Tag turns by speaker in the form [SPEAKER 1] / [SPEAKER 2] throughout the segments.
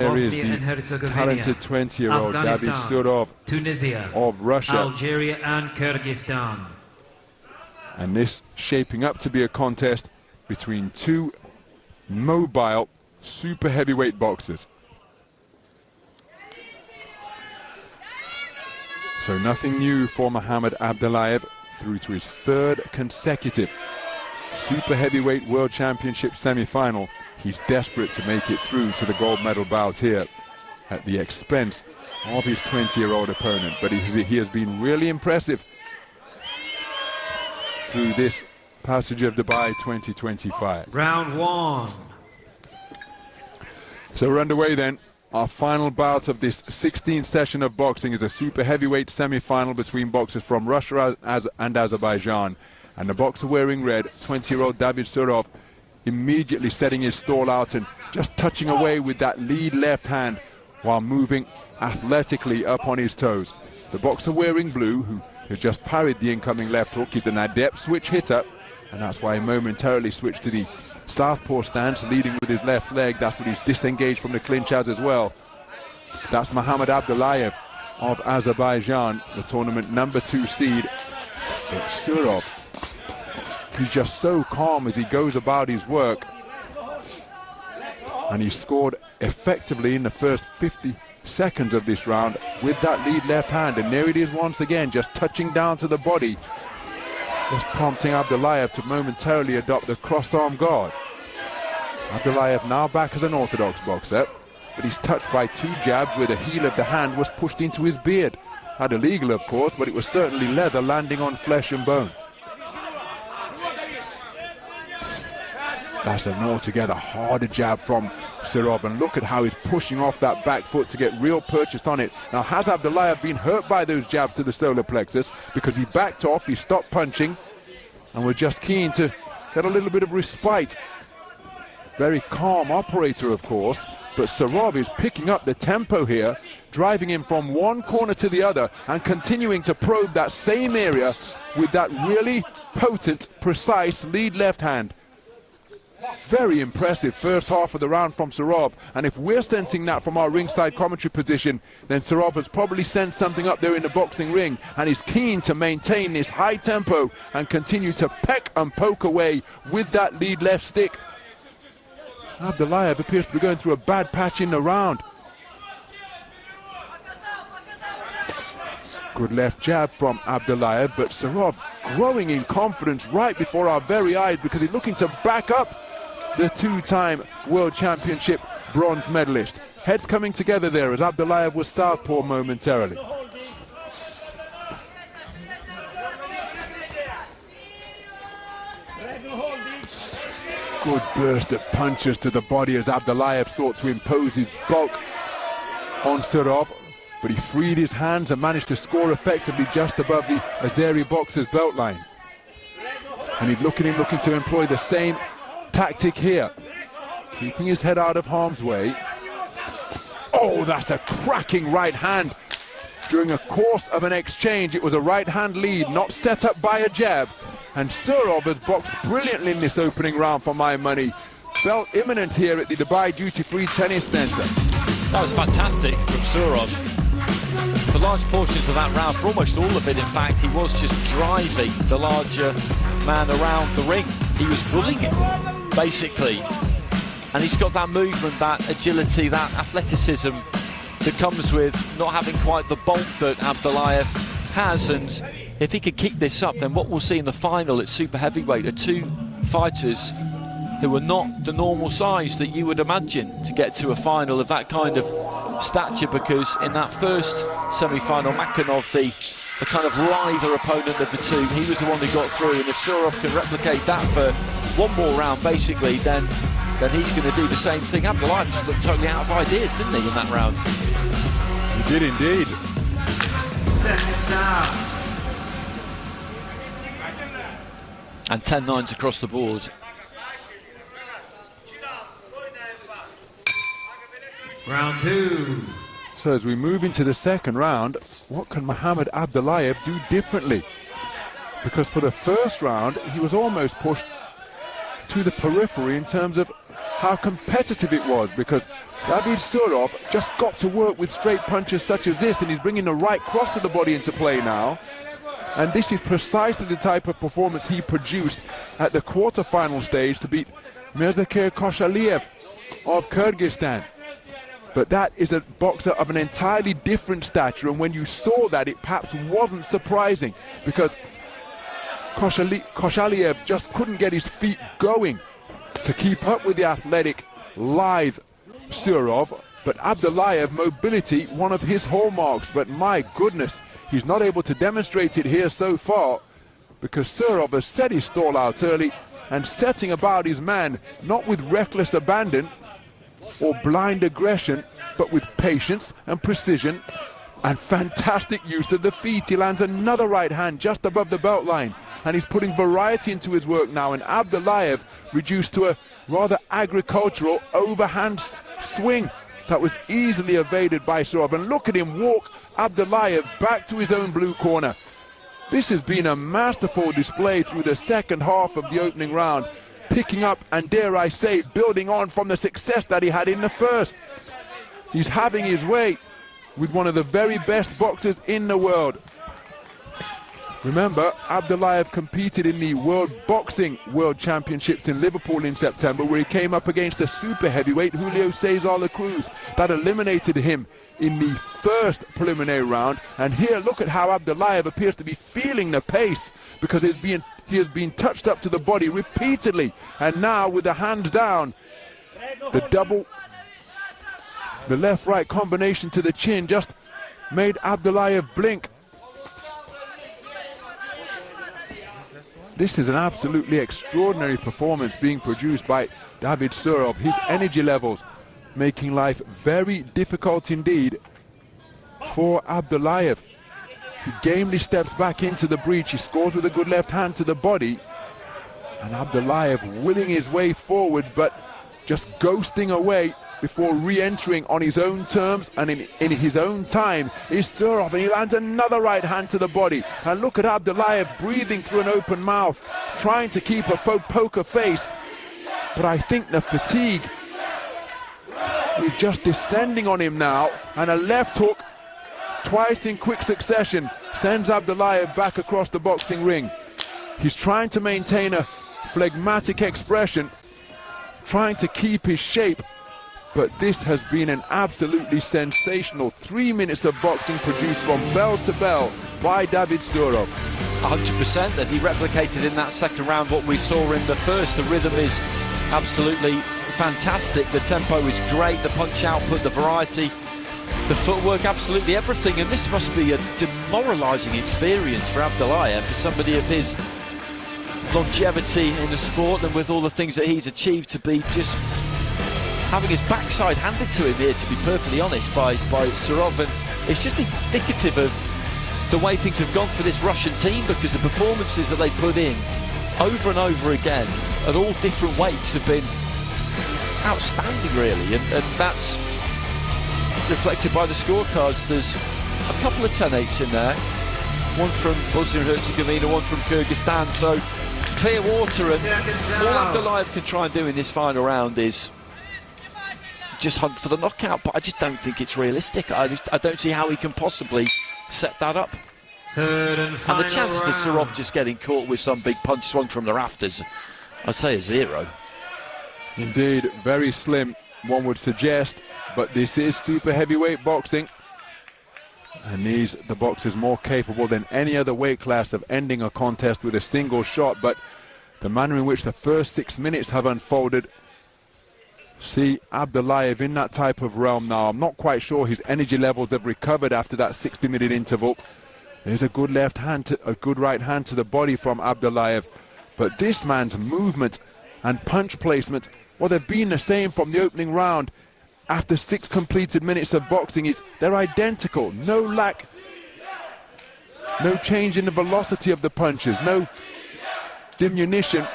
[SPEAKER 1] There is the talented 20-year-old David Surov
[SPEAKER 2] Tunisia,
[SPEAKER 1] of Russia.
[SPEAKER 2] Algeria and Kyrgyzstan.
[SPEAKER 1] And this shaping up to be a contest between two mobile super heavyweight boxers. So nothing new for Muhammad Abdullaev through to his third consecutive super heavyweight world championship semi-final. He's desperate to make it through to the gold medal bout here at the expense of his 20-year-old opponent. But he has been really impressive through this passage of Dubai 2025.
[SPEAKER 2] Round one.
[SPEAKER 1] So we're underway then. Our final bout of this 16th session of boxing is a super heavyweight semi-final between boxers from Russia and Azerbaijan. And the boxer wearing red, 20-year-old David Surov, immediately setting his stall out and just touching away with that lead left hand while moving athletically up on his toes. The boxer wearing blue, who has just parried the incoming left hook, is an adept switch hitter, and that's why he momentarily switched to the southpaw stance, leading with his left leg. That's what he's disengaged from the clinch as well. That's Muhammad Abdullaev of Azerbaijan, the tournament #2 seed. So Surov, he's just so calm as he goes about his work, and he scored effectively in the first 50 seconds of this round with that lead left hand, and there it is once again, just touching down to the body, just prompting Abdullaev to momentarily adopt a cross-arm guard. Abdullaev now back as an orthodox boxer, but he's touched by two jabs where the heel of the hand was pushed into his beard. Not illegal, of course, but it was certainly leather landing on flesh and bone. That's an altogether harder jab from Surov, and look at how he's pushing off that back foot to get real purchase on it. Now, has Abdullaev been hurt by those jabs to the solar plexus? Because he backed off, he stopped punching, and we're just keen to get a little bit of respite. Very calm operator, of course, but Surov is picking up the tempo here, driving him from one corner to the other and continuing to probe that same area with that really potent, precise lead left hand. Very impressive first half of the round from Surov, and if we're sensing that from our ringside commentary position, then Surov has probably sensed something up there in the boxing ring and is keen to maintain this high tempo and continue to peck and poke away with that lead left stick. Abdullaev appears to be going through a bad patch in the round. Good left jab from Abdullaev, but Surov growing in confidence right before our very eyes because he's looking to back up the two-time World Championship bronze medalist. Heads coming together there as Abdullaev was southpaw momentarily. Good burst of punches to the body as Abdullaev sought to impose his bulk on Surov, but he freed his hands and managed to score effectively just above the Azeri boxer's belt line. And he's looking to employ the same tactic here, keeping his head out of harm's way. Oh, that's a cracking right hand. During a course of an exchange, it was a right hand lead, not set up by a jab. And Surov has boxed brilliantly in this opening round for my money. Felt imminent here at the Dubai Duty Free Tennis Centre.
[SPEAKER 3] That was fantastic from Surov. For large portions of that round, for almost all of it, in fact, he was just driving the larger man around the ring. He was bullying him, basically. And he's got that movement, that agility, that athleticism that comes with not having quite the bulk that Abdullaev has. And if he could keep this up, then what we'll see in the final at super heavyweight are two fighters who are not the normal size that you would imagine to get to a final of that kind of stature, because in that first semi-final, Makanov, the kind of lither opponent of the two, he was the one who got through, and if Surov can replicate that for one more round, basically, then he's going to do the same thing. Abdullaev just looked totally out of ideas, didn't he, in that round?
[SPEAKER 1] He did indeed.
[SPEAKER 2] Seconds out.
[SPEAKER 3] And 10-9s across the board.
[SPEAKER 2] Round two.
[SPEAKER 1] So as we move into the second round, what can Muhammad Abdullaev do differently? Because for the first round, he was almost pushed to the periphery in terms of how competitive it was, because David Surov just got to work with straight punches such as this, and he's bringing the right cross to the body into play now. And this is precisely the type of performance he produced at the quarter-final stage to beat Mirzakir Koshaliev of Kyrgyzstan. But that is a boxer of an entirely different stature, and when you saw that, it perhaps wasn't surprising, because Koshaliev just couldn't get his feet going to keep up with the athletic, lithe Surov. But Abdullayev, mobility, one of his hallmarks, but my goodness, he's not able to demonstrate it here so far, because Surov has set his stall out early and setting about his man, not with reckless abandon or blind aggression, but with patience and precision and fantastic use of the feet. He lands another right hand just above the belt line, and he's putting variety into his work now, and Abdullayev reduced to a rather agricultural overhand swing that was easily evaded by Surov. And look at him walk Abdullayev back to his own blue corner. This has been a masterful display through the second half of the opening round, picking up and, dare I say, building on from the success that he had in the first. He's having his way with one of the very best boxers in the world. Remember, Abdullayev competed in the World Boxing World Championships in Liverpool in September, where he came up against a super heavyweight, Julio Cesar La Cruz, that eliminated him in the first preliminary round. And here, look at how Abdullayev appears to be feeling the pace, because he has been touched up to the body repeatedly, and now with the hands down, the left-right combination to the chin just made Abdullayev blink. This is an absolutely extraordinary performance being produced by David Surov. His energy levels making life very difficult indeed for Abdullayev. He gamely steps back into the breach. He scores with a good left hand to the body, and Abdullayev willing his way forwards, but just ghosting away before re-entering on his own terms and in his own time is Surov, and he lands another right hand to the body. And look at Abdullayev breathing through an open mouth, trying to keep a poker face, but I think the fatigue is just descending on him now, and a left hook twice in quick succession sends Abdullayev back across the boxing ring. He's trying to maintain a phlegmatic expression, trying to keep his shape, but this has been an absolutely sensational 3 minutes of boxing produced from bell to bell by David Surov.
[SPEAKER 3] 100%, and he replicated in that second round what we saw in the first. The rhythm is absolutely fantastic, the tempo is great, the punch output, the variety, the footwork, absolutely everything. And this must be a demoralising experience for Abdullayev, for somebody of his longevity in the sport and with all the things that he's achieved, to be just having his backside handed to him here, to be perfectly honest, by Surov. And it's just indicative of the way things have gone for this Russian team, because the performances that they put in over and over again at all different weights have been outstanding, really, and that's reflected by the scorecards. There's a couple of 10-8s in there, one from Bosnia and Herzegovina, one from Kyrgyzstan, so clear water. And all Abdullayev can try and do in this final round is just hunt for the knockout, but I just don't think it's realistic. I don't see how he can possibly set that up.
[SPEAKER 2] Third and final
[SPEAKER 3] And the chances of
[SPEAKER 2] round.
[SPEAKER 3] Surov just getting caught with some big punch swung from the rafters, I'd say a 0.
[SPEAKER 1] Indeed, very slim, one would suggest, but this is super heavyweight boxing, and the boxers more capable than any other weight class of ending a contest with a single shot. But the manner in which the first 6 minutes have unfolded see Abdullayev in that type of realm now. I'm not quite sure his energy levels have recovered after that 60-minute interval. There's a good left hand, a good right hand to the body from Abdullayev, but this man's movement and punch placement, well, they've been the same from the opening round. After 6 completed minutes of boxing, they're identical. No lack, no change in the velocity of the punches, no diminution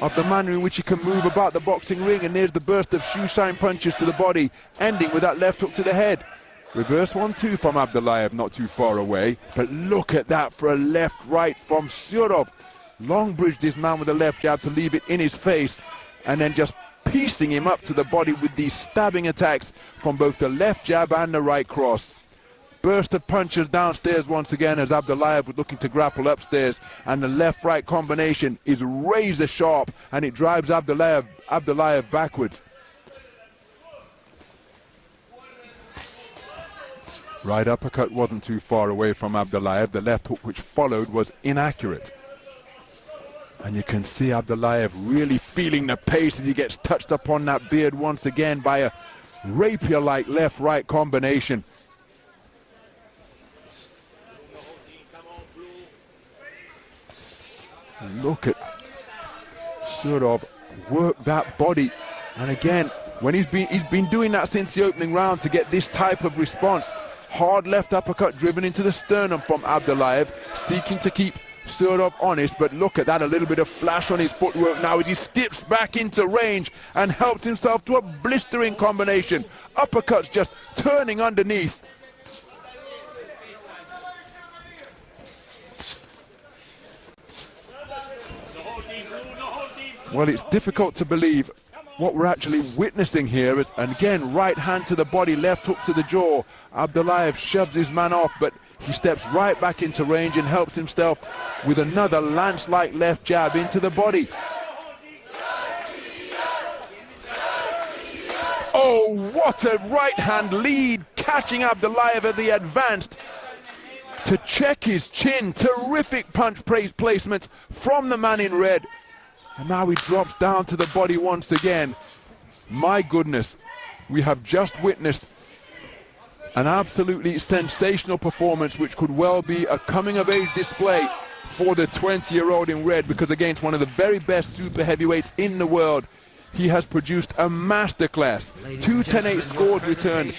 [SPEAKER 1] of the manner in which he can move about the boxing ring. And there's the burst of shoe shine punches to the body, ending with that left hook to the head. Reverse 1-2 from Abdullayev, not too far away. But look at that for a left-right from Surov. Long bridged his man with a left jab to leave it in his face, and then just piecing him up to the body with these stabbing attacks from both the left jab and the right cross. Burst of punches downstairs once again as Abdullaev was looking to grapple upstairs, and the left-right combination is razor sharp and it drives Abdullaev backwards. Right uppercut wasn't too far away from Abdullaev. The left hook which followed was inaccurate. And you can see Abdullaev really feeling the pace as he gets touched upon that beard once again by a rapier-like left-right combination. Look at Surov work that body, and again, when he's been doing that since the opening round to get this type of response. Hard left uppercut driven into the sternum from Abdullaev, seeking to keep Surov honest, but look at that, a little bit of flash on his footwork now as he skips back into range and helps himself to a blistering combination. Uppercuts just turning underneath. Well, it's difficult to believe what we're actually witnessing here. And again, right hand to the body, left hook to the jaw. Abdullaev shoves his man off, but he steps right back into range and helps himself with another lance-like left jab into the body. Oh, what a right-hand lead, catching Abdullaev at the advanced to check his chin. Terrific punch placement from the man in red. And now he drops down to the body once again. My goodness, we have just witnessed an absolutely sensational performance which could well be a coming-of-age display for the 20-year-old in red, because against one of the very best super heavyweights in the world, he has produced a masterclass. 2 10-8 scores returned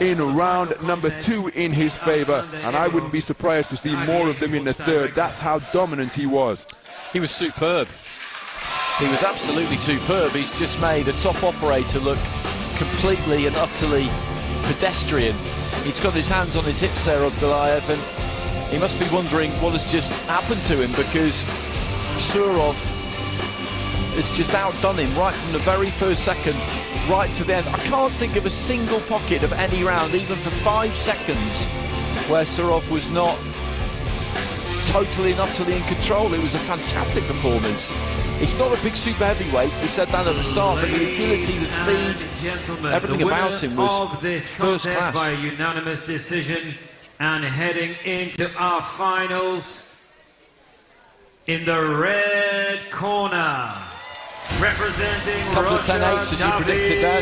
[SPEAKER 1] in round number 2 in his favor, and I wouldn't be surprised to see more of them in the third. That's how dominant he was.
[SPEAKER 3] He was superb. He was absolutely superb. He's just made a top operator look completely and utterly pedestrian. He's got his hands on his hips there, Abdullaev, and he must be wondering what has just happened to him, because Surov has just outdone him right from the very first second right to the end. I can't think of a single pocket of any round, even for 5 seconds, where Surov was not totally and utterly in control. It was a fantastic performance. He's not a big super heavyweight, we said that at the start, but the agility, the speed, everything about him was first class.
[SPEAKER 2] By unanimous decision, and heading into our finals in the red corner, representing
[SPEAKER 3] a couple of 10-8s as you predicted there.